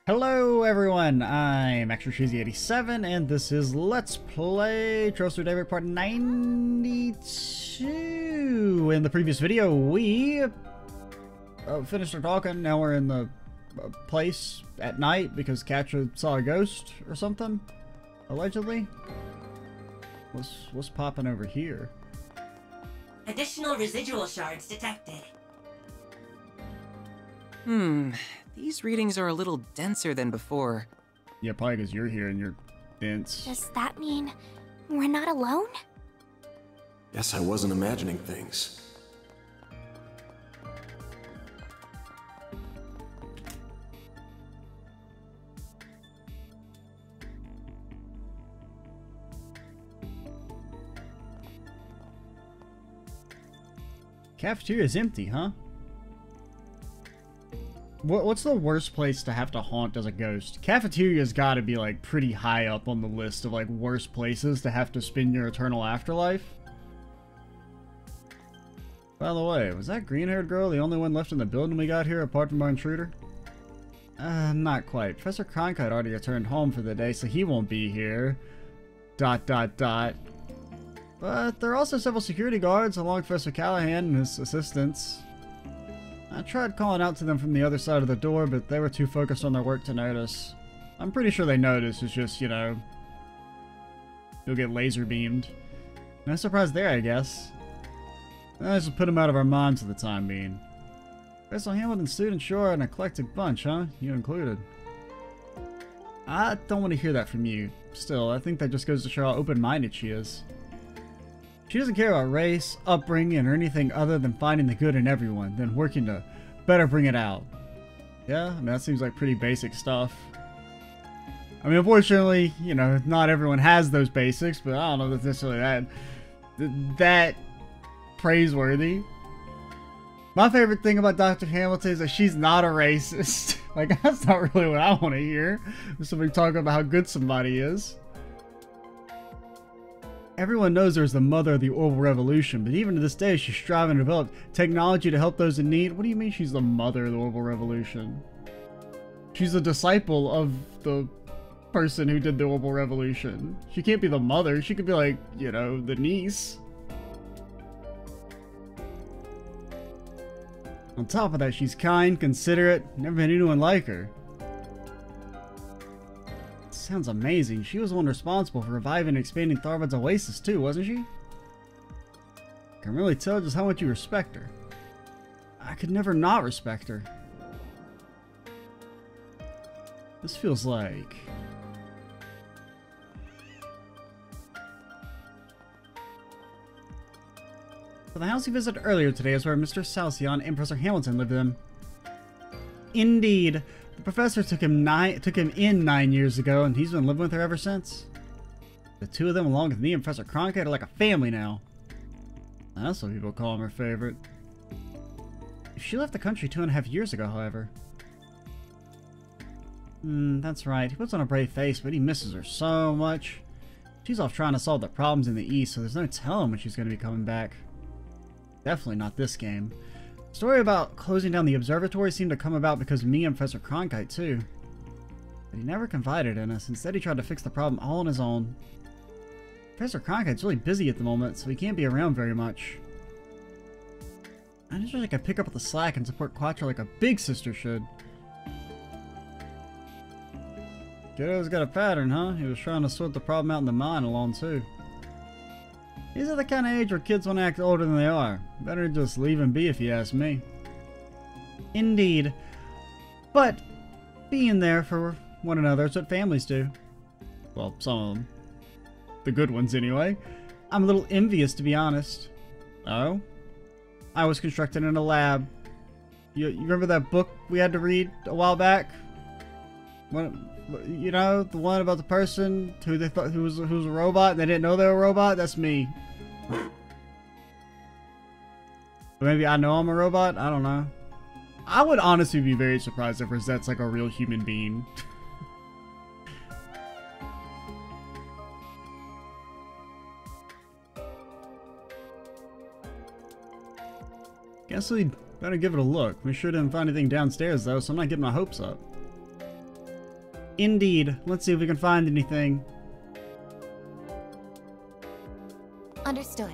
Hello everyone, I'm ExtraCheesy87 and this is Let's Play Through Daybreak part 92. In the previous video we finished our talk and now we're in the place at night because Katra saw a ghost or something, allegedly. What's popping over here? Additional residual shards detected. These readings are a little denser than before. Yeah, probably because you're here and you're dense. Does that mean we're not alone? Guess I wasn't imagining things. Cafeteria is empty, huh? What's the worst place to have to haunt as a ghost? Cafeteria's gotta be like pretty high up on the list of like worst places to have to spend your eternal afterlife. By the way, was that green-haired girl the only one left in the building we got here apart from our intruder? Not quite. Professor Cronkite already returned home for the day, so he won't be here. ... But there are also several security guards along with Professor Callahan and his assistants. I tried calling out to them from the other side of the door, but they were too focused on their work to notice. I'm pretty sure they noticed, it's just, you know, you'll get laser beamed. No surprise there, I guess. Let's just put them out of our minds for the time being. Professor Hamilton's students sure are an eclectic bunch, huh? You included. I don't want to hear that from you. Still, I think that just goes to show how open-minded she is. She doesn't care about race, upbringing, or anything other than finding the good in everyone, then working to better bring it out. Yeah, I mean, that seems like pretty basic stuff. I mean, unfortunately, you know, not everyone has those basics, but I don't know if that's necessarily that praiseworthy. My favorite thing about Dr. Hamilton is that she's not a racist. Like, that's not really what I want to hear. Somebody talking about how good somebody is. Everyone knows there's the mother of the oral revolution, but even to this day she's striving to develop technology to help those in need. What do you mean she's the mother of the oral revolution? She's a disciple of the person who did the oral revolution. She can't be the mother. She could be like, you know, the niece. On top of that, she's kind, considerate, never met anyone like her. Sounds amazing. She was the one responsible for reviving and expanding Tharbad's oasis too, wasn't she? I can really tell just how much you respect her. I could never not respect her. This feels like... So the house you visited earlier today is where Mr. Salcion and Professor Hamilton lived in. Indeed. The professor took him in 9 years ago, and he's been living with her ever since. The two of them, along with me and Professor Cronkite, are like a family now. That's what people call him her favorite. She left the country 2.5 years ago, however. That's right. He puts on a brave face, but he misses her so much. She's off trying to solve the problems in the East, so there's no telling when she's going to be coming back. Definitely not this game. The story about closing down the observatory seemed to come about because of me and Professor Cronkite too. But he never confided in us. Instead he tried to fix the problem all on his own. Professor Cronkite's really busy at the moment, so he can't be around very much. I just wish I could pick up the slack and support Quattro like a big sister should. Kiddo's got a pattern, huh? He was trying to sort the problem out in the mind alone too. These are the kind of age where kids want to act older than they are. Better just leave them be if you ask me. Indeed. But being there for one another is what families do. Well, some of them. The good ones anyway. I'm a little envious, to be honest. Oh? I was constructed in a lab. You remember that book we had to read a while back? You know, the one about the person who they thought who was a robot and they didn't know they were a robot? That's me. Maybe I know I'm a robot? I don't know. I would honestly be very surprised if Rosette's like a real human being. Guess we better give it a look. We sure didn't find anything downstairs though, so I'm not getting my hopes up. Indeed. Let's see if we can find anything. Understood.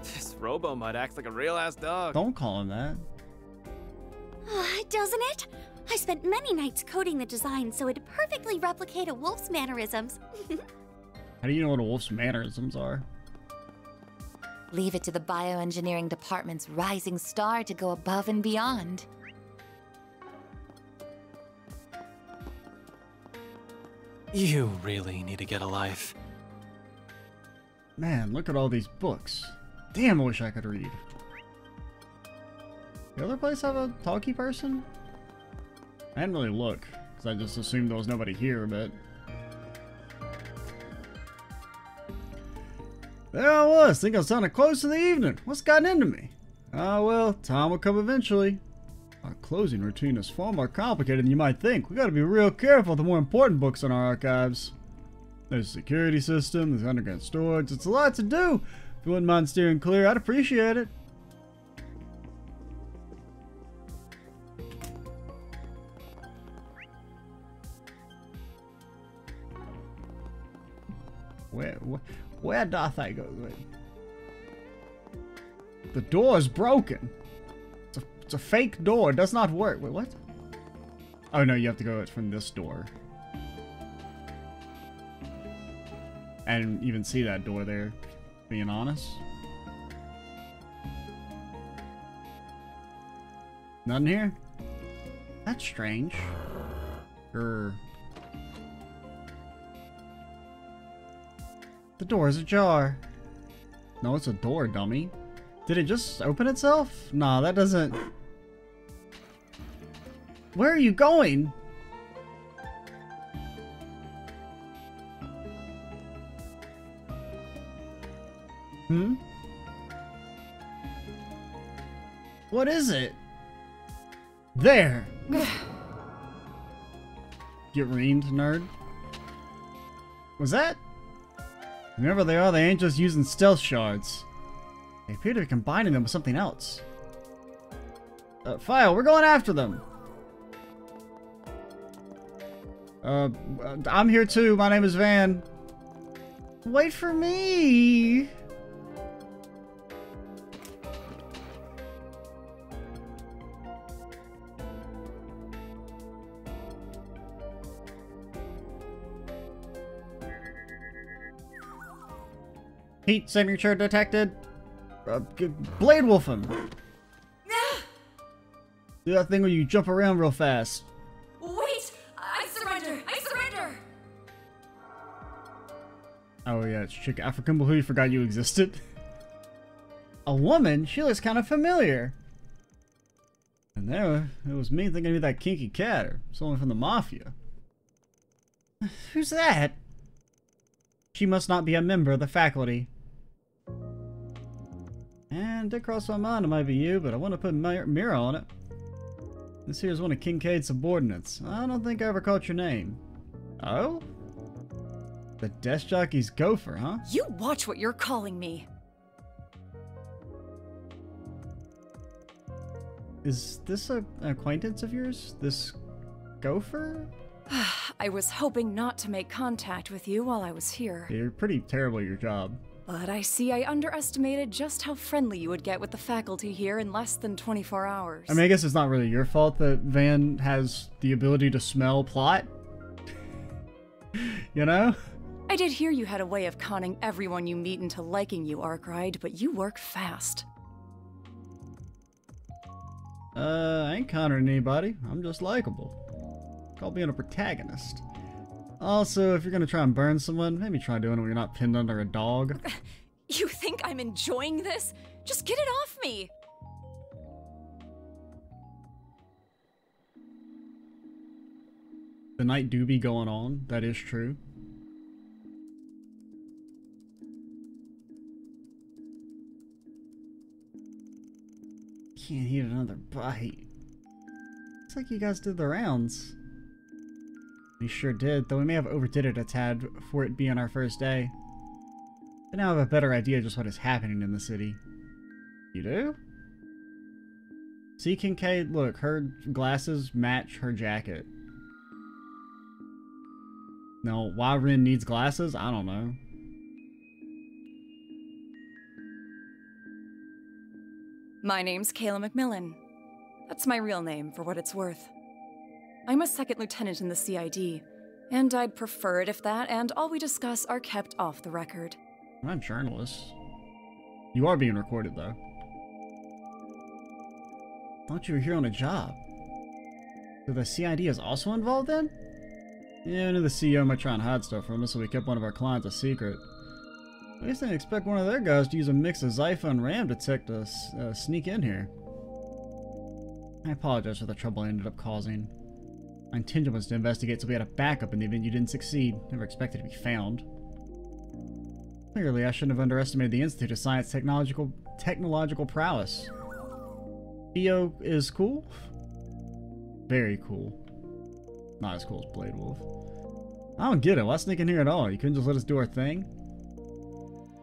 This robo-mud acts like a real-ass dog. Don't call him that. Doesn't it? I spent many nights coding the design so it'd perfectly replicate a wolf's mannerisms. How do you know what a wolf's mannerisms are? Leave it to the bioengineering department's rising star to go above and beyond. You really need to get a life. Man, look at all these books. Damn, I wish I could read. The other place have a talkie person? I didn't really look, because I just assumed there was nobody here, but... There I was, think I was sounding close to the evening. What's gotten into me? Ah, well, time will come eventually. Our closing routine is far more complicated than you might think. We gotta be real careful with the more important books in our archives. There's a security system, there's underground storage, it's a lot to do. If you wouldn't mind steering clear, I'd appreciate it. Where doth I go? Wait. The door is broken. It's a fake door. It does not work. Wait, what? Oh no, you have to go from this door. I didn't even see that door there, being honest. Nothing here? That's strange. The door is ajar. No, it's a door, dummy. Did it just open itself? Nah, that doesn't... Where are you going? Hmm? What is it? There! Get reamed, nerd. Was that? Whenever they are, they ain't just using stealth shards. They appear to be combining them with something else. File, we're going after them! I'm here too. My name is Van. Wait for me! Heat signature detected. Blade wolf him. Do that thing where you jump around real fast. Wait! I surrender! I surrender! Oh yeah, it's chick. I completely forgot you existed. A woman? She looks kind of familiar. And there, it was me thinking of that kinky cat, or someone from the mafia. Who's that? She must not be a member of the faculty. And it did cross my mind it might be you, but I want to put a mirror on it. This here's one of Kincaid's subordinates. I don't think I ever caught your name. Oh? The desk jockey's gopher, huh? You watch what you're calling me. Is this an acquaintance of yours? This gopher? I was hoping not to make contact with you while I was here. You're pretty terrible at your job. But I see I underestimated just how friendly you would get with the faculty here in less than 24 hours. I mean, I guess it's not really your fault that Van has the ability to smell plot. You know? I did hear you had a way of conning everyone you meet into liking you, Arkwright, but you work fast. I ain't conning anybody. I'm just likable. Call being a protagonist. Also, if you're gonna try and burn someone, maybe try doing it when you're not pinned under a dog. You think I'm enjoying this? Just get it off me! The night do be going on, that is true. Can't eat another bite. Looks like you guys did the rounds. We sure did, though we may have overdid it a tad for it being our first day. I now have a better idea just what is happening in the city. You do? See, Kincaid, look, her glasses match her jacket. No, why Rin needs glasses? I don't know. My name's Kayla McMillan. That's my real name, for what it's worth. I'm a second lieutenant in the CID, and I'd prefer it if that and all we discuss are kept off the record. I'm not a journalist. You are being recorded, though. I thought you were here on a job. So the CID is also involved then? Yeah, I knew the CEO might try and hide stuff from us, so we kept one of our clients a secret. I guess they expect one of their guys to use a mix of Zypha and RAM detect to sneak in here. I apologize for the trouble I ended up causing. My intention was to investigate so we had a backup in the event you didn't succeed. Never expected to be found. Clearly, I shouldn't have underestimated the Institute of Science technological prowess. Theo is cool? Very cool. Not as cool as Blade Wolf. I don't get it. Why sneak in here at all? You couldn't just let us do our thing?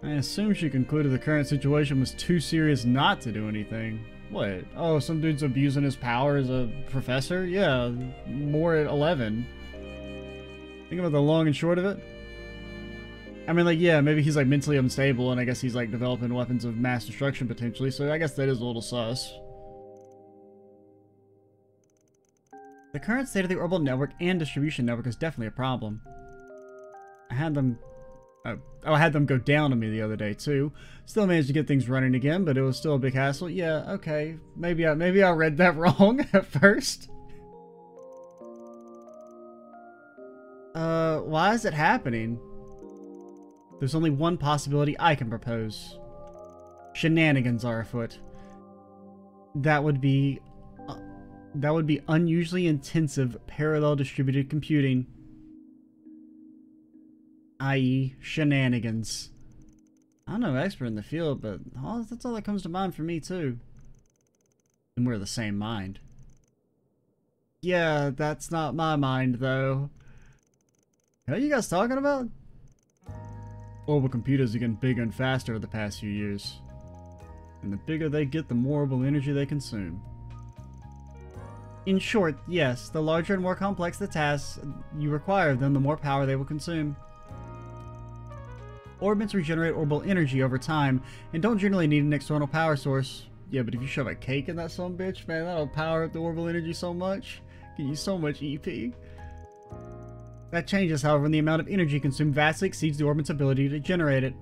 I assume she concluded the current situation was too serious not to do anything. What? Oh, some dude's abusing his power as a professor? Yeah, more at 11. Think about the long and short of it. I mean, like, yeah, maybe he's, like, mentally unstable, and I guess he's, like, developing weapons of mass destruction, potentially, so I guess that is a little sus. The current state of the orbital network and distribution network is definitely a problem. I had them go down on me the other day, too. Still managed to get things running again, but it was still a big hassle. Yeah, okay. Maybe I read that wrong at first. Why is it happening? There's only one possibility I can propose. Shenanigans are afoot. That would be unusually intensive parallel distributed computing. I.e. shenanigans. I'm no expert in the field, but that's all that comes to mind for me, too. And we're the same mind. Yeah, that's not my mind, though. What are you guys talking about? Orbital computers are getting bigger and faster over the past few years. And the bigger they get, the more orbital energy they consume. In short, yes, the larger and more complex the tasks you require of them, the more power they will consume. Orbits regenerate orbital energy over time, and don't generally need an external power source. Yeah, but if you shove a cake in that son bitch, man, that'll power up the orbital energy so much. Give you so much EP. That changes, however, when the amount of energy consumed vastly exceeds the orbit's ability to generate it.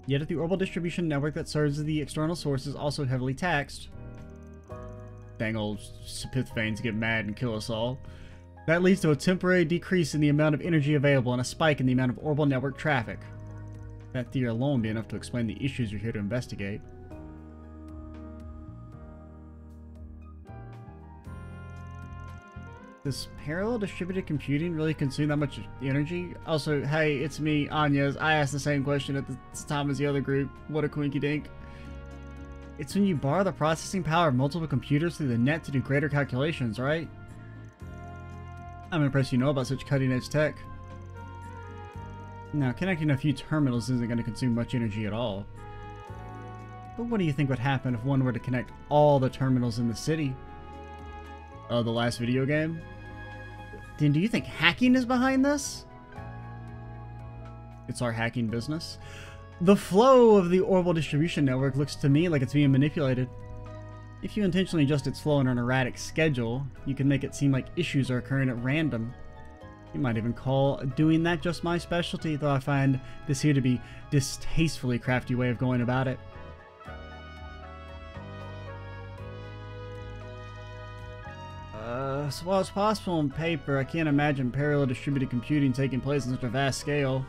Yet if the orbital distribution network that serves as the external source is also heavily taxed. Dang old Sipith veins get mad and kill us all. That leads to a temporary decrease in the amount of energy available and a spike in the amount of orbital network traffic. That theory alone would be enough to explain the issues you're here to investigate. Does parallel distributed computing really consume that much energy? Also, hey, it's me, Anya's. I asked the same question at the time as the other group. What a quinky dink. It's when you borrow the processing power of multiple computers through the net to do greater calculations, right? I'm impressed you know about such cutting-edge tech. Now, connecting a few terminals isn't going to consume much energy at all. But what do you think would happen if one were to connect all the terminals in the city? The last video game? Then do you think hacking is behind this? It's our hacking business. The flow of the orbital distribution network looks to me like it's being manipulated. If you intentionally adjust its flow in an erratic schedule, you can make it seem like issues are occurring at random. You might even call doing that just my specialty, though I find this here to be a distastefully crafty way of going about it. So while it's possible on paper, I can't imagine parallel distributed computing taking place on such a vast scale.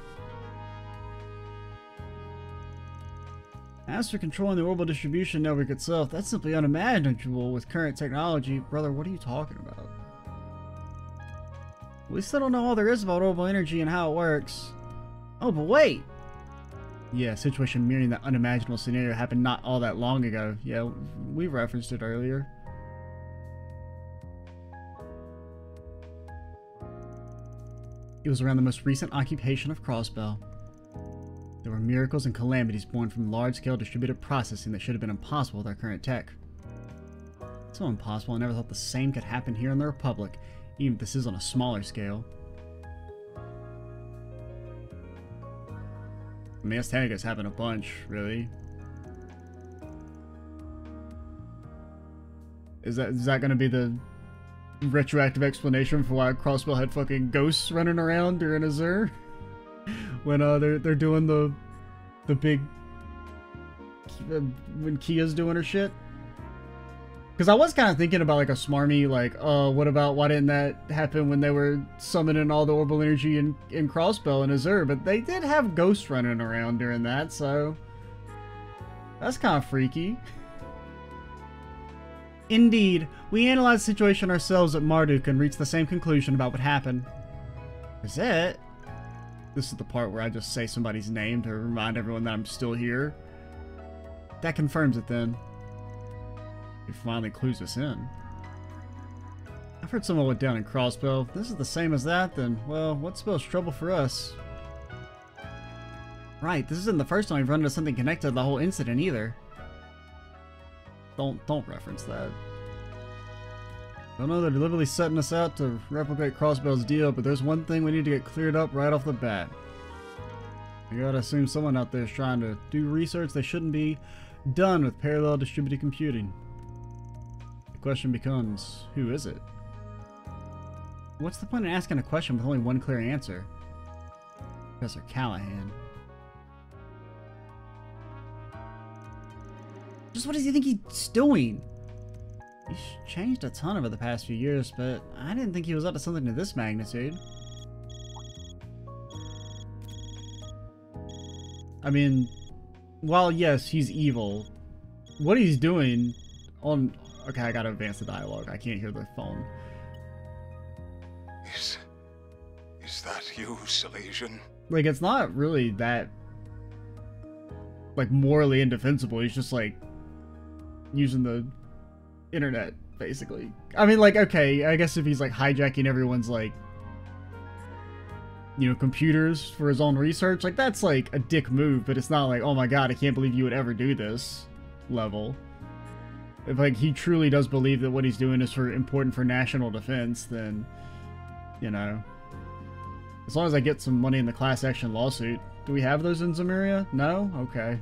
As for controlling the orbital distribution network itself, that's simply unimaginable with current technology. Brother, what are you talking about? We still don't know all there is about orbital energy and how it works. Oh, but wait! Yeah, a situation mirroring that unimaginable scenario happened not all that long ago. Yeah, we referenced it earlier. It was around the most recent occupation of Crossbell. There were miracles and calamities born from large-scale distributed processing that should have been impossible with our current tech. So impossible. I never thought the same could happen here in the Republic, even if this is on a smaller scale. I mean, Aztecas happen a bunch, really. Is that gonna be the retroactive explanation for why Crossbell had fucking ghosts running around during Azure? When they're doing the big when Kia's doing her shit? Because I was kind of thinking about like a smarmy, like, oh, what about, why didn't that happen when they were summoning all the orbital energy in Crossbell and Azure? But they did have ghosts running around during that, so that's kind of freaky. Indeed, we analyzed the situation ourselves at Marduk and reached the same conclusion about what happened. Is it? This is the part where I just say somebody's name to remind everyone that I'm still here. That confirms it then. He finally clues us in. I've heard someone went down in Crossbell. If this is the same as that, then, well, what spells trouble for us? Right, this isn't the first time we've run into something connected to the whole incident either. Don't reference that. I know they're deliberately setting us out to replicate Crossbell's deal, but there's one thing we need to get cleared up right off the bat. You gotta assume someone out there is trying to do research they shouldn't be done with parallel distributed computing. The question becomes, who is it? What's the point in asking a question with only one clear answer? Professor Callahan. Just what does he think he's doing? He's changed a ton over the past few years, but I didn't think he was up to something to this magnitude. I mean, while yes, he's evil, what he's doing on... Okay, I gotta advance the dialogue. I can't hear the phone. Is that you, Salesian? Like, it's not really that, like, morally indefensible. He's just, like, using the internet, basically. I mean, like, okay, I guess if he's, like, hijacking everyone's, like, you know, computers for his own research, like, that's, like, a dick move, but it's not like, oh my god, I can't believe you would ever do this level. If, like, he truly does believe that what he's doing is important for national defense, then, you know. As long as I get some money in the class action lawsuit. Do we have those in Zemuria? No? Okay.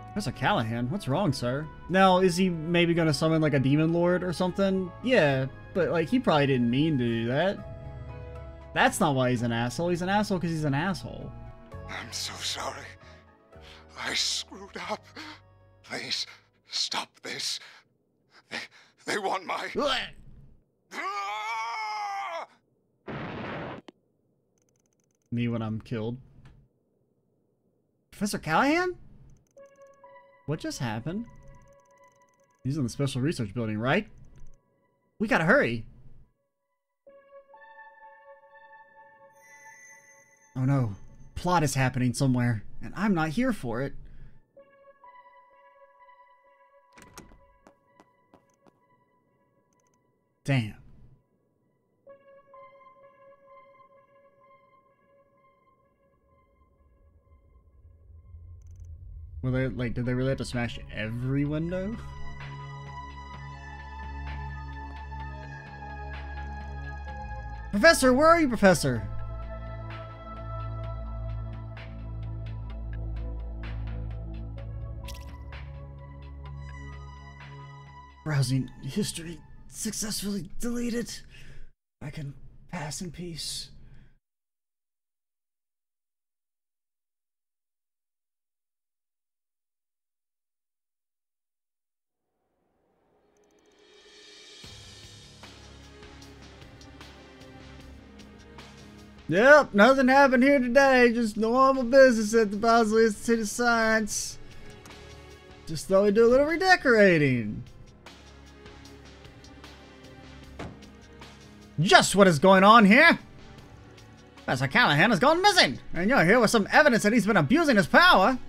Professor Callahan, what's wrong, sir? Now, is he maybe gonna summon, like, a demon lord or something? Yeah, but, like, he probably didn't mean to do that. That's not why he's an asshole. He's an asshole because he's an asshole. I'm so sorry. I screwed up. Please, stop this. They want my... Me when I'm killed. Professor Callahan? What just happened? He's in the special research building, right? We gotta hurry. Oh no. Plot is happening somewhere, and I'm not here for it. Damn. Well, they, like, did they really have to smash every window? Professor, where are you, Professor? Browsing history successfully deleted. I can pass in peace. Yep, nothing happened here today. Just normal business at the Bosley Institute of Science. Just thought we'd do a little redecorating. Just what is going on here? Professor Callahan has gone missing, and you're here with some evidence that he's been abusing his power.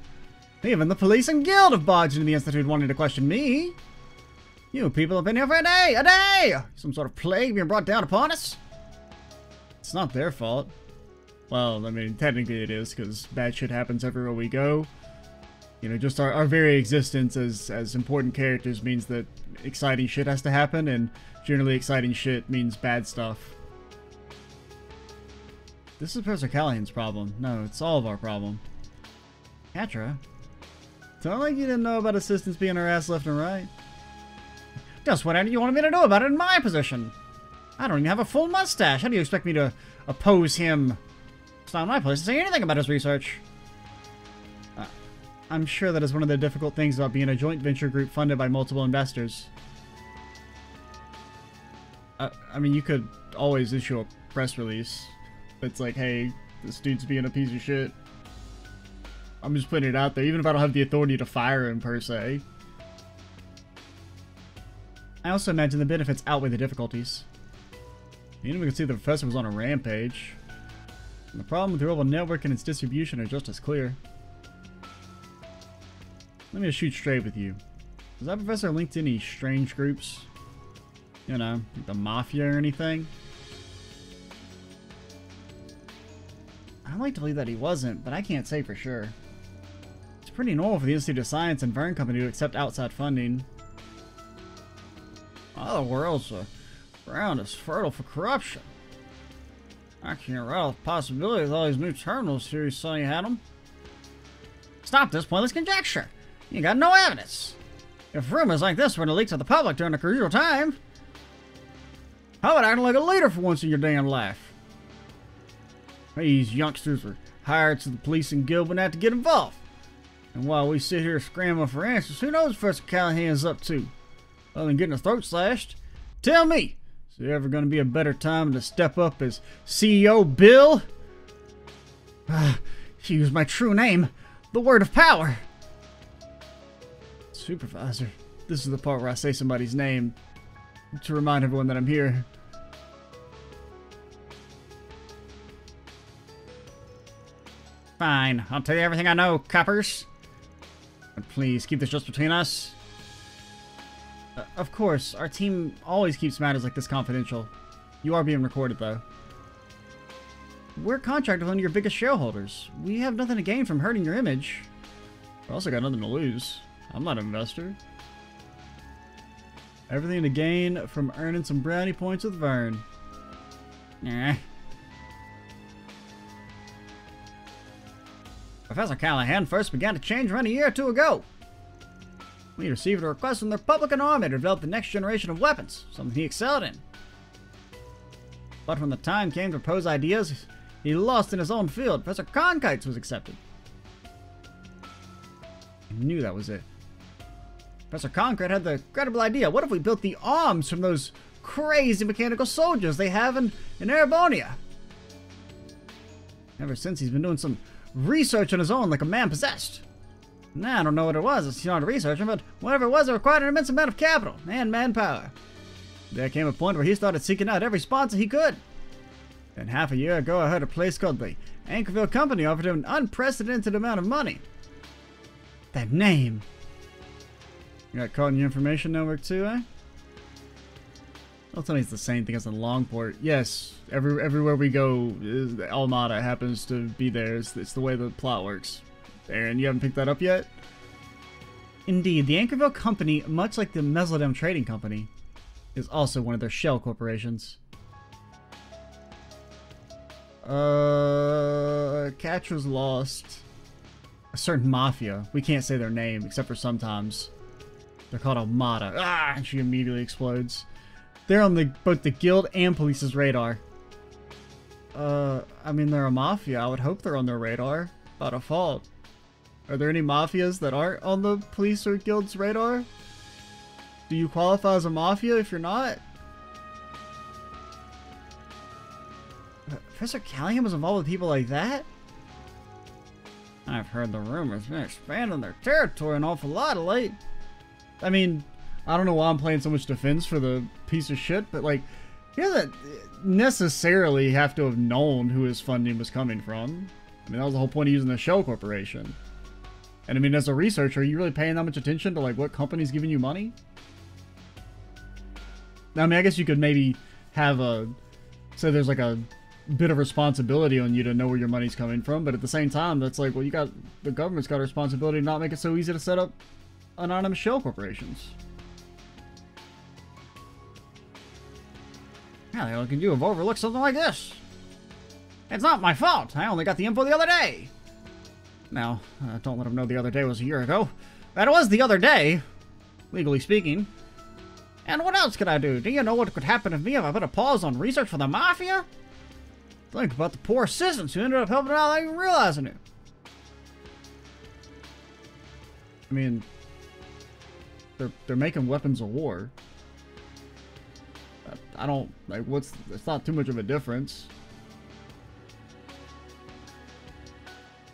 Even the police and guild have barged into the Institute wanting to question me. You people have been here for a day! Some sort of plague being brought down upon us? It's not their fault. Well, I mean, technically it is, because bad shit happens everywhere we go. You know, just our very existence as important characters means that exciting shit has to happen, and generally exciting shit means bad stuff. This is Professor Callahan's problem. No, it's all of our problem. Catra? Sound like you didn't know about assistants being her ass left and right. Just what you wanted me to do about it in my position. I don't even have a full mustache. How do you expect me to oppose him? It's not my place to say anything about his research. I'm sure that is one of the difficult things about being a joint venture group funded by multiple investors. I mean, you could always issue a press release that's like, hey, this dude's being a piece of shit. I'm just putting it out there, even if I don't have the authority to fire him, per se. I also imagine the benefits outweigh the difficulties. Even we can see the professor was on a rampage. And the problem with the global network and its distribution are just as clear. Let me just shoot straight with you. Is that professor linked to any strange groups? You know, like the Mafia or anything? I'd like to believe that he wasn't, but I can't say for sure. It's pretty normal for the Institute of Science and Vern Company to accept outside funding. Oh, the world's ground is fertile for corruption. I can't write off the possibility with all these new terminals here you saw you had them. Stop this pointless conjecture. You got no evidence. If rumors like this were to leak to the public during a crucial time, how about acting like a leader for once in your damn life? These youngsters were hired so the police and guild wouldn't have to get involved. And while we sit here scrambling for answers, who knows what Professor Callahan's up to? Other than getting a throat slashed? Tell me, is there ever going to be a better time to step up as CEO Bill? Use my true name, the word of power. Supervisor, this is the part where I say somebody's name to remind everyone that I'm here. Fine, I'll tell you everything I know, coppers. But please, keep this just between us. Of course, our team always keeps matters like this confidential. You are being recorded, though. We're contracted with one of your biggest shareholders. We have nothing to gain from hurting your image. We also got nothing to lose. I'm not an investor. Everything to gain from earning some brownie points with Vern. Nah. Professor Callahan first began to change around a year or two ago. We received a request from the Republican Army to develop the next generation of weapons, something he excelled in. But when the time came to propose ideas, he lost in his own field. Professor Cronkite's was accepted. I knew that was it. Professor Concrete had the incredible idea. What if we built the arms from those crazy mechanical soldiers they have in Erebonia? Ever since, he's been doing some research on his own like a man possessed. Nah, I don't know what it was. It's not researching, but whatever it was, it required an immense amount of capital and manpower. There came a point where he started seeking out every sponsor he could. Then half a year ago, I heard a place called the Anchorville Company offered him an unprecedented amount of money. That name. You got caught in your information network too, eh? Don't tell me it's the same thing as in Longport. Yes, everywhere we go, Almada happens to be there. It's the way the plot works. Aaron, you haven't picked that up yet? Indeed, the Anchorville Company, much like the Mesolodem Trading Company, is also one of their shell corporations. Catra's lost a certain mafia. We can't say their name, except for sometimes. They're called Almada. Ah! And she immediately explodes. They're on both the guild and police's radar. I mean, they're a mafia. I would hope they're on their radar, by default. Are there any mafias that aren't on the police or guild's radar? Do you qualify as a mafia if you're not? Professor Callahan was involved with people like that? I've heard the rumors been expanding their territory an awful lot of late. I mean, I don't know why I'm playing so much defense for the piece of shit, but like, he doesn't necessarily have to have known who his funding was coming from. I mean, that was the whole point of using the shell corporation. And I mean, as a researcher, are you really paying that much attention to like what company's giving you money? I mean, I guess you could maybe have so there's like a bit of responsibility on you to know where your money's coming from, but at the same time, that's like, well, the government's got a responsibility to not make it so easy to set up anonymous shell corporations. How can you have overlooked something like this? It's not my fault. I only got the info the other day. Now, don't let him know the other day was a year ago. That was the other day, legally speaking. And what else could I do? Do you know what could happen to me if I put a pause on research for the Mafia? Think about the poor assistants who ended up helping out without even realizing it. I mean, they're making weapons of war. I don't, like, it's not too much of a difference.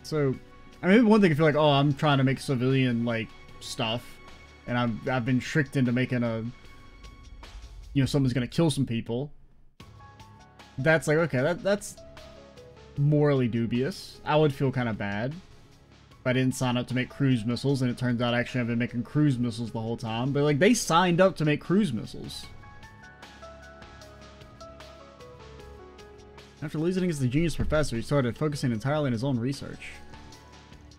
So, I mean, one thing if you're like, oh, I'm trying to make civilian, like, stuff, and I've been tricked into making someone's gonna kill some people. That's like, okay, that's morally dubious. I would feel kind of bad if I didn't sign up to make cruise missiles, and it turns out actually I've been making cruise missiles the whole time. But, like, they signed up to make cruise missiles. After losing against the genius professor, he started focusing entirely on his own research.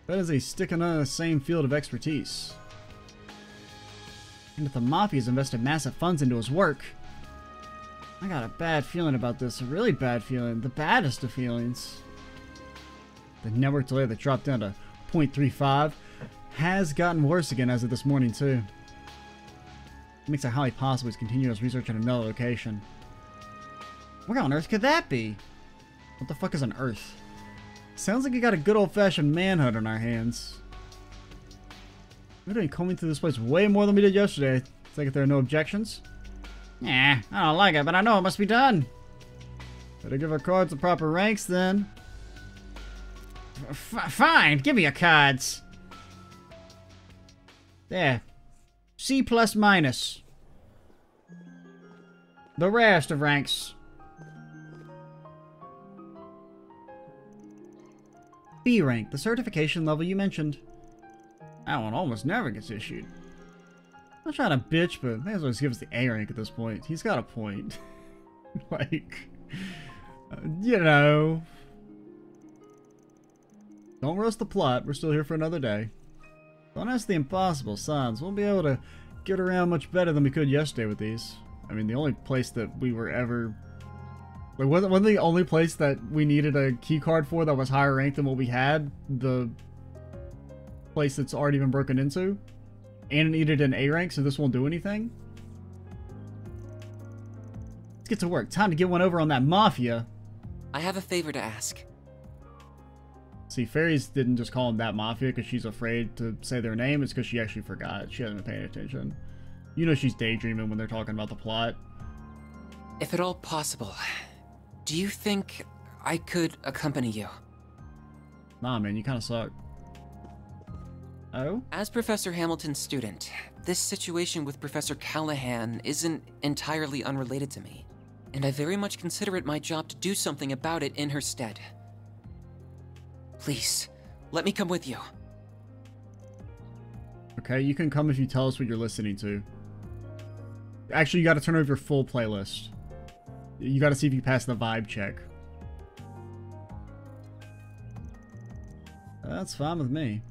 That is a stick in the same field of expertise. And if the Mafia's invested massive funds into his work, I got a bad feeling about this, a really bad feeling, the baddest of feelings. The network delay that dropped down to 0.35 has gotten worse again as of this morning too. It makes it highly possible to continue his research in another location. Where on earth could that be? What the fuck is an Earth? Sounds like you got a good old-fashioned manhunt on our hands. We're doing combing through this place way more than we did yesterday. It's like if there are no objections. Yeah, I don't like it, but I know it must be done. Better give our cards the proper ranks then. Fine, give me your cards. There. C++. The rarest of ranks. B rank, the certification level you mentioned. That one almost never gets issued. I'm not trying to bitch, but may as well just give us the A rank at this point. He's got a point. Like, you know. Don't roast the plot. We're still here for another day. Don't ask the impossible, Sans. We'll be able to get around much better than we could yesterday with these. I mean, the only place that we were ever... Like, wasn't the only place that we needed a key card for that was higher ranked than what we had the place that's already been broken into? And it needed an A rank, so this won't do anything? Let's get to work. Time to get one over on that Mafia. I have a favor to ask. See, Fairies didn't just call him that Mafia because she's afraid to say their name. It's because she actually forgot. She hasn't been paying attention. You know she's daydreaming when they're talking about the plot. If at all possible, do you think I could accompany you? Nah, man, you kind of suck. Oh? As Professor Hamilton's student, this situation with Professor Callahan isn't entirely unrelated to me, and I very much consider it my job to do something about it in her stead. Please, let me come with you. Okay, you can come if you tell us what you're listening to. Actually, you gotta turn over your full playlist. You gotta see if you pass the vibe check. That's fine with me.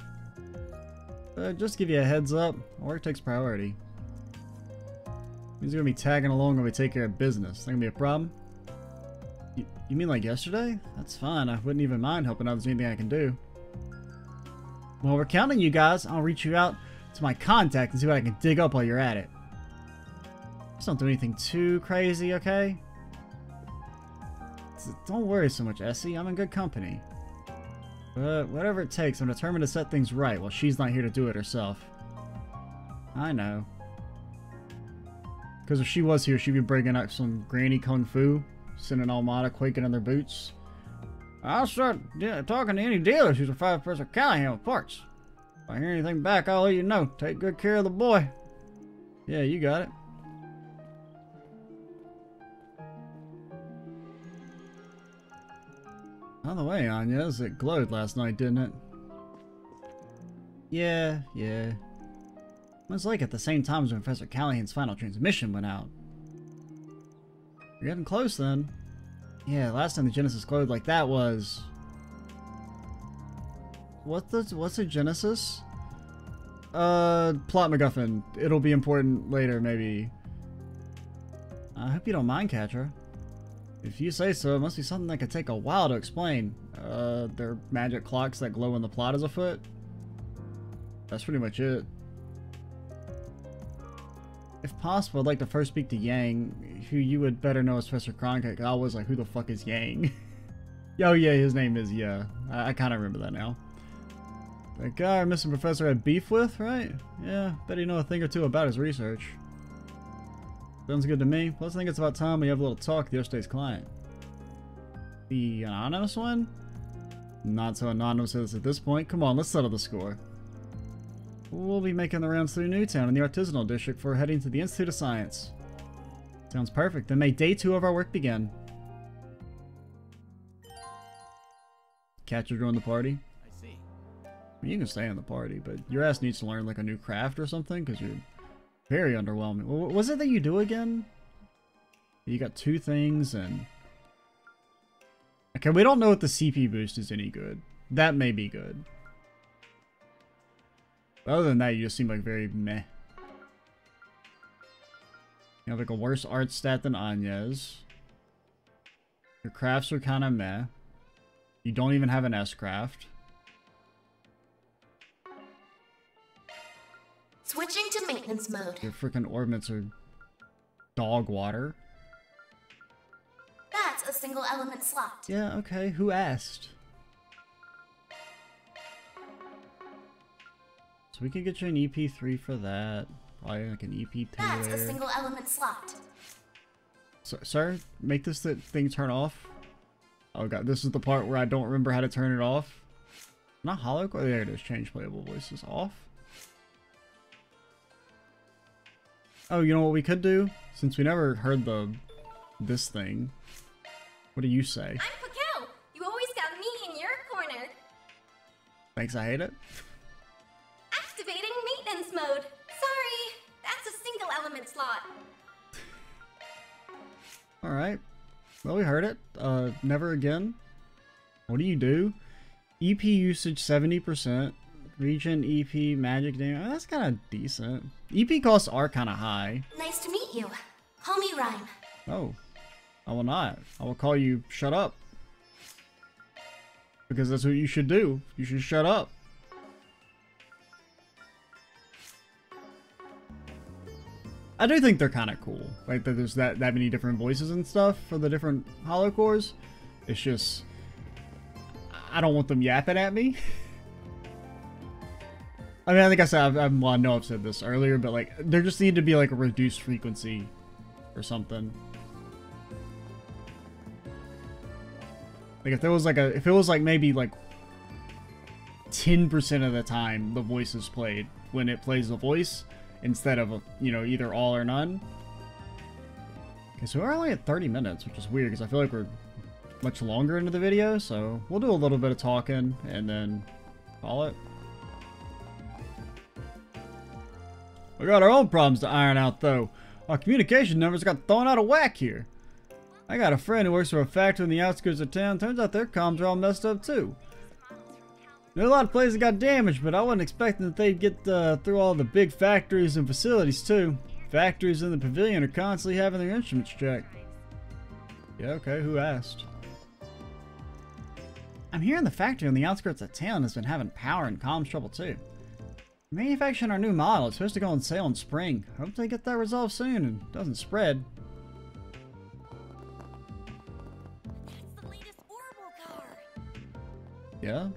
Just give you a heads up, work takes priority. Means you're gonna be tagging along when we take care of business. That gonna be a problem? You mean like yesterday? That's fine, I wouldn't even mind helping out if there's anything I can do. Well, we're counting you guys. I'll reach you out to my contact and see what I can dig up while you're at it. Just don't do anything too crazy, okay? Don't worry so much, Essie. I'm in good company. But whatever it takes, I'm determined to set things right while she's not here to do it herself. I know. Because if she was here, she'd be breaking up some granny kung fu, sending Almada quaking in their boots. I'll start talking to any dealers who's a 5-person Callahan with parts. If I hear anything back, I'll let you know. Take good care of the boy. Yeah, you got it. By the way, Anez, it glowed last night, didn't it? Yeah. It was like at the same time as when Professor Callahan's final transmission went out. You're getting close then. Yeah, last time the Genesis glowed like that was... What's a Genesis? Plot MacGuffin. It'll be important later, maybe. I hope you don't mind, Catra. If you say so, it must be something that could take a while to explain. They're magic clocks that glow when the plot is afoot. That's pretty much it. If possible, I'd like to first speak to Yang, who you would better know as Professor Cronkite. I was like, who the fuck is Yang? Oh yeah, his name is, yeah. I kind of remember that now. That guy our missing professor had beef with, right? Yeah, bet he know a thing or two about his research. Sounds good to me. Plus I think it's about time we have a little talk with yesterday's client. The anonymous one? Not so anonymous at this point. Come on, let's settle the score. We'll be making the rounds through Newtown in the Artisanal District before heading to the Institute of Science. Sounds perfect. Then may day 2 of our work begin. Catcher join the party. I see. You can stay in the party, but your ass needs to learn like a new craft or something because you're very underwhelming. What was it that you do again? You got 2 things and... Okay, we don't know if the CP boost is any good. That may be good. Other than that, you just seem like very meh. You have like a worse art stat than Anya's. Your crafts are kind of meh. You don't even have an S-craft. Switching to maintenance mode. Your freaking orbits are dog water. That's a single element slot. Yeah, okay. Who asked? So we can get you an EP3 for that. Probably like an EP2 That's there. a single element slot. So, sir, make this thing turn off. Oh god, this is the part where I don't remember how to turn it off. Not hollow. Oh, there it is. Change playable voices off. Oh, you know what we could do? Since we never heard this thing. What do you say? I'm Pakel. You always got me in your corner. Thanks, I hate it. Activating maintenance mode. Sorry, that's a single element slot. Alright. Well, we heard it. Never again. What do you do? EP usage 70%. Regen EP magic damage. Oh, that's kind of decent. EP costs are kind of high. Nice to meet you. Call me Rhyme. Oh. I will not. I will call you shut up. Because that's what you should do. You should shut up. I do think they're kind of cool. Like that there's that many different voices and stuff for the different hollow cores. It's just... I don't want them yapping at me. I mean, I think I said, well, I know I've said this earlier, but like, there just need to be like a reduced frequency or something. Like if there was like if it was like maybe like 10% of the time the voice is played when it plays the voice instead of, you know, either all or none. Okay, so we're only at 30 minutes, which is weird because I feel like we're much longer into the video, so we'll do a little bit of talking and then call it. We got our own problems to iron out though. Our communication numbers got thrown out of whack here. I got a friend who works for a factory in the outskirts of town. Turns out their comms are all messed up too. There are a lot of places that got damaged, but I wasn't expecting that they'd get through all the big factories and facilities too. Factories in the pavilion are constantly having their instruments checked. Yeah, okay, who asked? I'm hearing the factory on the outskirts of town has been having power and comms trouble too. Manufacturing our new model. It's supposed to go on sale in spring. Hope they get that resolved soon and doesn't spread. That's the latest Orbital car. Yeah?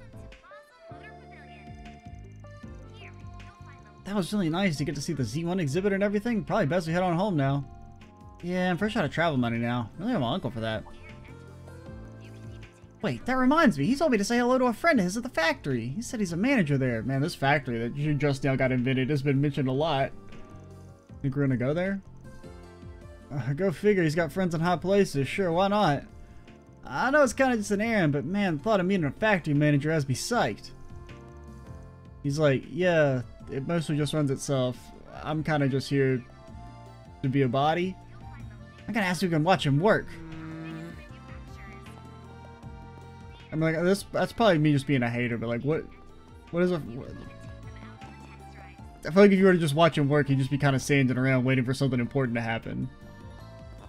That was really nice to get to see the Z1 exhibit and everything. Probably best we head on home now. Yeah, I'm fresh out of travel money now. I really have my uncle for that. Wait, that reminds me. He told me to say hello to a friend of his at the factory. He said he's a manager there. Man, this factory that you just now got invented has been mentioned a lot. Think we're gonna go there? Go figure, he's got friends in high places. Sure, why not? I know it's kind of just an errand, but man, the thought of meeting a factory manager has me psyched. He's like, yeah, it mostly just runs itself. I'm kind of just here to be a body. I'm gonna ask if we can watch him work. I'm like, that's probably me just being a hater, but like, what is a... I feel like if you were to just watch him work, he'd just be kind of sanding around waiting for something important to happen.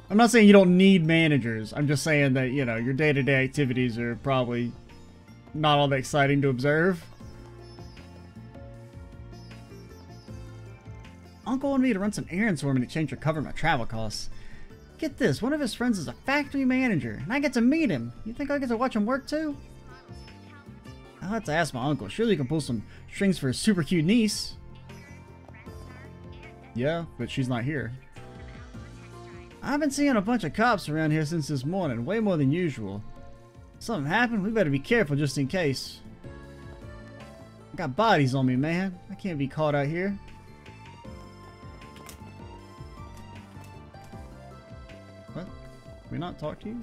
I'm not saying you don't need managers. I'm just saying that, you know, your day-to-day activities are probably not all that exciting to observe. Uncle wanted me to run some errands for him in exchange for covering my travel costs. Get this, one of his friends is a factory manager, and I get to meet him. You think I get to watch him work too? I'll have to ask my uncle. Surely you can pull some strings for a super cute niece. Yeah, but she's not here. I've been seeing a bunch of cops around here since this morning, way more than usual. If something happened, we better be careful just in case. I got bodies on me, man. I can't be caught out here. What? Can we not talk to you?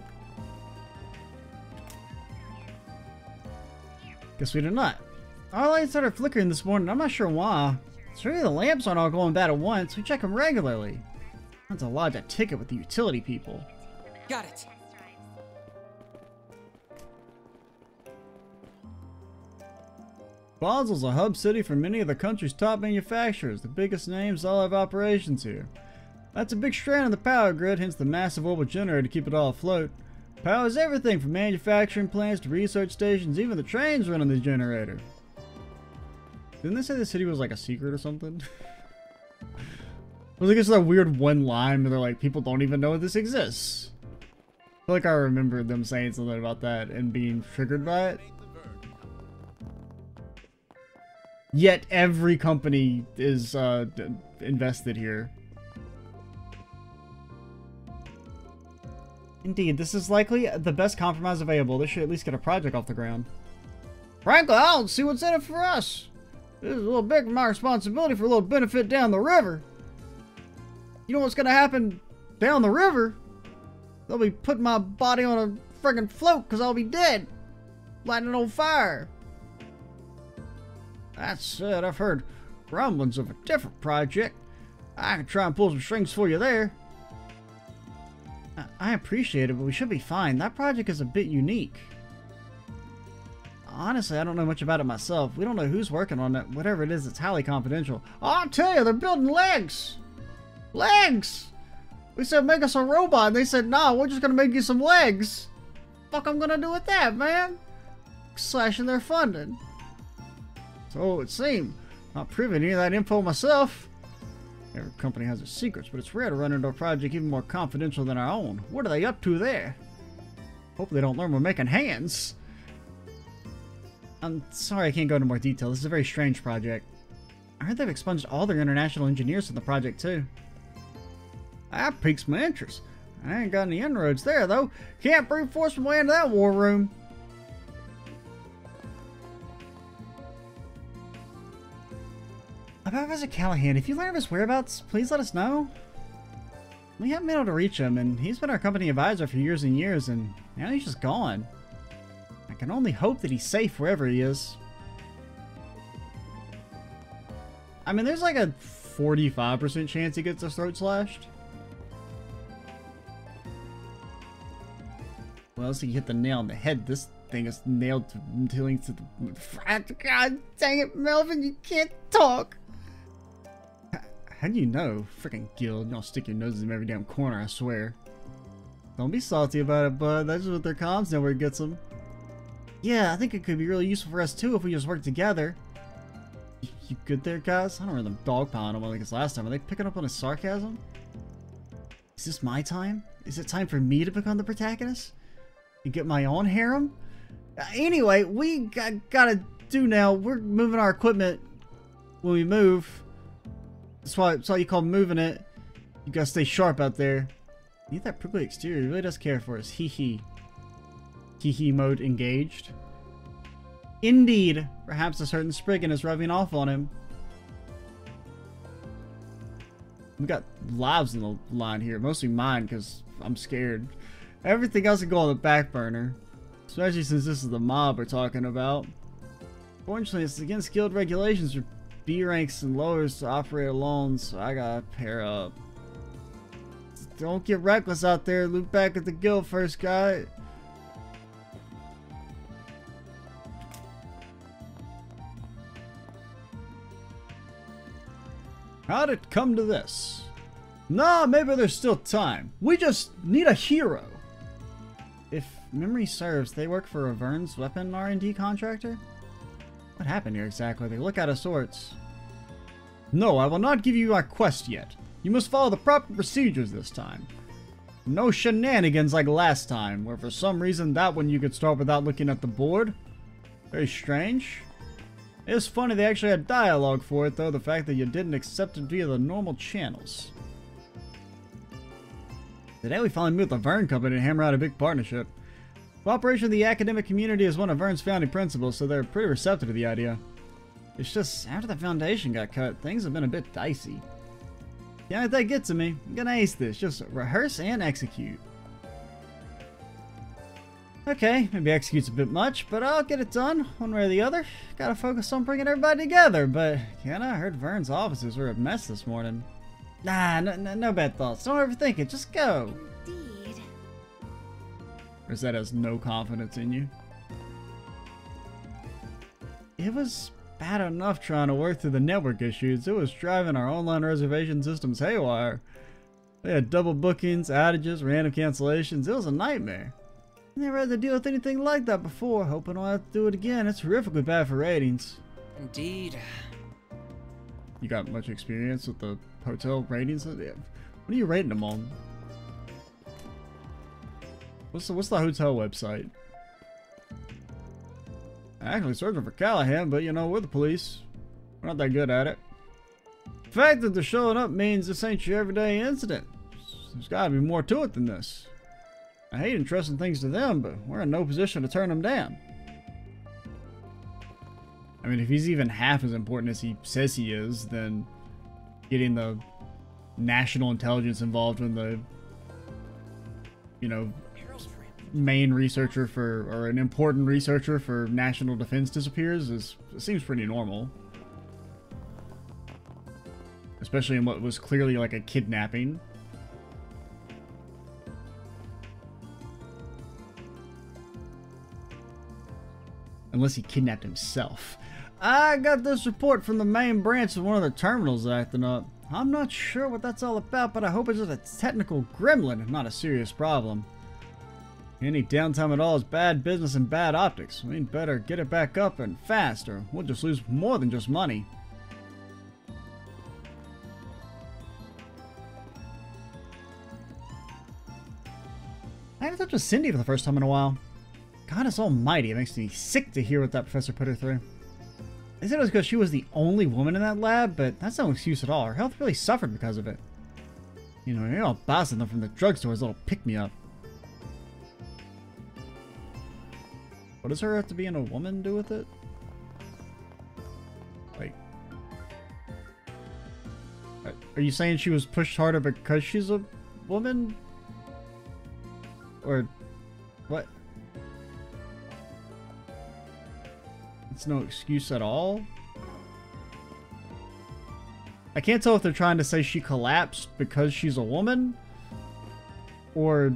Guess we did not. Our lights started flickering this morning. I'm not sure why. Surely the lamps aren't all going bad at once. We check them regularly. That's a lodge a ticket with the utility people. Got it. Basel's a hub city for many of the country's top manufacturers. The biggest names all have operations here. That's a big strain on the power grid, hence the massive orbital generator to keep it all afloat. Powers everything from manufacturing plants to research stations, even the trains run on the generator. Didn't they say the city was like a secret or something? Was it just that weird one line where they're like, people don't even know this exists? I feel like I remember them saying something about that and being triggered by it. Yet every company is invested here. Indeed, this is likely the best compromise available. This should at least get a project off the ground. Frankly, I don't see what's in it for us. This is a little big for my responsibility for a little benefit down the river. You know what's gonna happen down the river? They'll be putting my body on a friggin' float because I'll be dead. Lighting it on fire. That said, I've heard rumblings of a different project. I can try and pull some strings for you there. I appreciate it, but we should be fine. That project is a bit unique. Honestly, I don't know much about it myself. We don't know who's working on it. Whatever it is, it's highly confidential. I'll tell you, they're building legs! Legs! We said make us a robot, and they said, nah, we're just gonna make you some legs. Fuck I'm gonna do with that, man? Slashing their funding. So it seemed. Not privy to any of that info myself. Every company has its secrets, but it's rare to run into a project even more confidential than our own. What are they up to there? Hope they don't learn we're making hands. I'm sorry I can't go into more detail. This is a very strange project. I heard they've expunged all their international engineers from the project too. That piques my interest. I ain't got any inroads there though. Can't brute force my way into that war room. About Professor Callahan, if you learn of his whereabouts, please let us know. We haven't been able to reach him, and he's been our company advisor for years and years, and now he's just gone. I can only hope that he's safe wherever he is. I mean, there's like a 45% chance he gets his throat slashed. Well, so you hit the nail on the head. This thing is nailed to the... God dang it, Melvin, you can't talk! How do you know? Freaking guild. Y'all stick your noses in every damn corner, I swear. Don't be salty about it, bud. That's just what their comms network gets them. Yeah, I think it could be really useful for us too if we just work together. You good there, guys? I don't remember them dogpiling him like this last time. Are they picking up on his sarcasm? Is this my time? Is it time for me to become the protagonist? And get my own harem? Anyway, we gotta do now. We're moving our equipment when we move. That's why you call moving it. You gotta stay sharp out there. Need that prickly exterior. He really does care for us. Hee hee. Hee hee mode engaged. Indeed. Perhaps a certain Spriggan is rubbing off on him. We got lives in the line here. Mostly mine because I'm scared. Everything else can go on the back burner. Especially since this is the mob we're talking about. Fortunately, it's against guild regulations for B ranks and lowers to operate alone, so I gotta pair up. Don't get reckless out there. Look back at the guild first, guy. How'd it come to this? Nah, maybe there's still time. We just need a hero. If memory serves, they work for a Vern's weapon R&D contractor? What happened here exactly? They look out of sorts. No, I will not give you our quest yet. You must follow the proper procedures this time. No shenanigans like last time, where for some reason that one you could start without looking at the board. Very strange. It's funny they actually had dialogue for it though, the fact that you didn't accept it via the normal channels. Today we finally moved the Vern Company to hammer out a big partnership. Cooperation with the academic community is one of Vern's founding principles, so they're pretty receptive to the idea. It's just, after the foundation got cut, things have been a bit dicey. Can't let that get to me. I'm gonna ace this. Just rehearse and execute. Okay, maybe execute's a bit much, but I'll get it done, one way or the other. Gotta focus on bringing everybody together, but Kenna, I heard Vern's offices were a mess this morning. Nah, no bad thoughts. Don't overthink it. Just go. Indeed. Rosetta has no confidence in you. It was bad enough trying to work through the network issues. It was driving our online reservation systems haywire. We had double bookings, outages, random cancellations. It was a nightmare. Never had to deal with anything like that before. Hoping I'll have to do it again. It's horrifically bad for ratings. Indeed. You got much experience with the hotel ratings? What are you rating them on? What's the hotel website? Actually searching for Callahan, but you know, we're the police. We're not that good at it. The fact that they're showing up means this ain't your everyday incident. There's gotta be more to it than this. I hate entrusting things to them, but we're in no position to turn them down. I mean, if he's even half as important as he says he is, then getting the national intelligence involved when the, you know, main researcher for, or an important researcher for national defense disappears seems pretty normal. Especially in what was clearly like a kidnapping. Unless he kidnapped himself. I got this report from the main branch of one of the terminals acting up. I'm not sure what that's all about, but I hope it's just a technical gremlin and not a serious problem. Any downtime at all is bad business and bad optics. We'd better get it back up and fast, or we'll just lose more than just money. I had a touch with Cindy for the first time in a while. God is almighty, it makes me sick to hear what that professor put her through. They said it was because she was the only woman in that lab, but that's no excuse at all. Her health really suffered because of it. You know, you're all bouncing them from the drugstore as a little pick-me-up. What does her have to being a woman do with it? Like, are you saying she was pushed harder because she's a woman? Or what? It's no excuse at all? I can't tell if they're trying to say she collapsed because she's a woman, or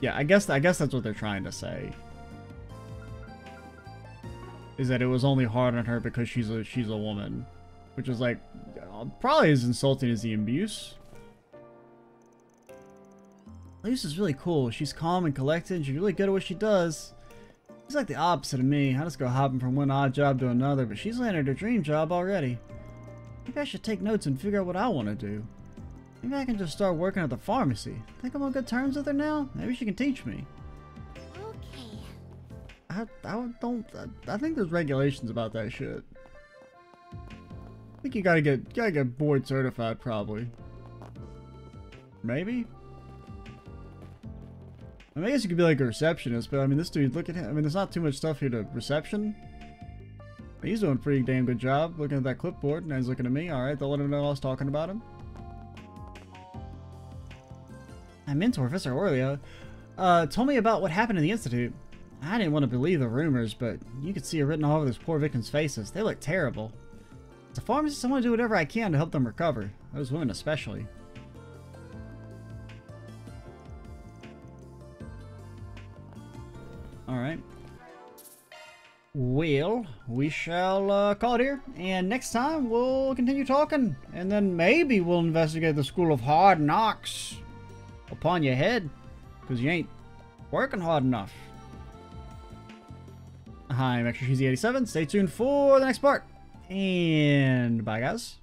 yeah, I guess that's what they're trying to say. Is that it was only hard on her because she's a woman, which is like probably as insulting as the abuse. Lisa's really cool. She's calm and collected. And she's really good at what she does. She's like the opposite of me. I just go hopping from one odd job to another, but she's landed her dream job already. Maybe I should take notes and figure out what I want to do. Maybe I can just start working at the pharmacy. Think I'm on good terms with her now? Maybe she can teach me. Okay. I think there's regulations about that shit. I think you gotta get board certified probably. Maybe? I mean, I guess you could be like a receptionist, but I mean, this dude, look at him. I mean, there's not too much stuff here to reception. He's doing a pretty damn good job looking at that clipboard, and he's looking at me. Alright, they'll let him know I was talking about him. My mentor, Professor Orleo, told me about what happened in the Institute. I didn't want to believe the rumors, but you could see it written all over those poor victims' faces. They look terrible. As a pharmacist, I want to do whatever I can to help them recover. Those women especially. Alright. well, we shall call it here, and next time we'll continue talking, and then maybe we'll investigate the School of Hard Knocks upon your head, because you ain't working hard enough. I'm Extra Cheesy 87. Stay tuned for the next part, and bye, guys.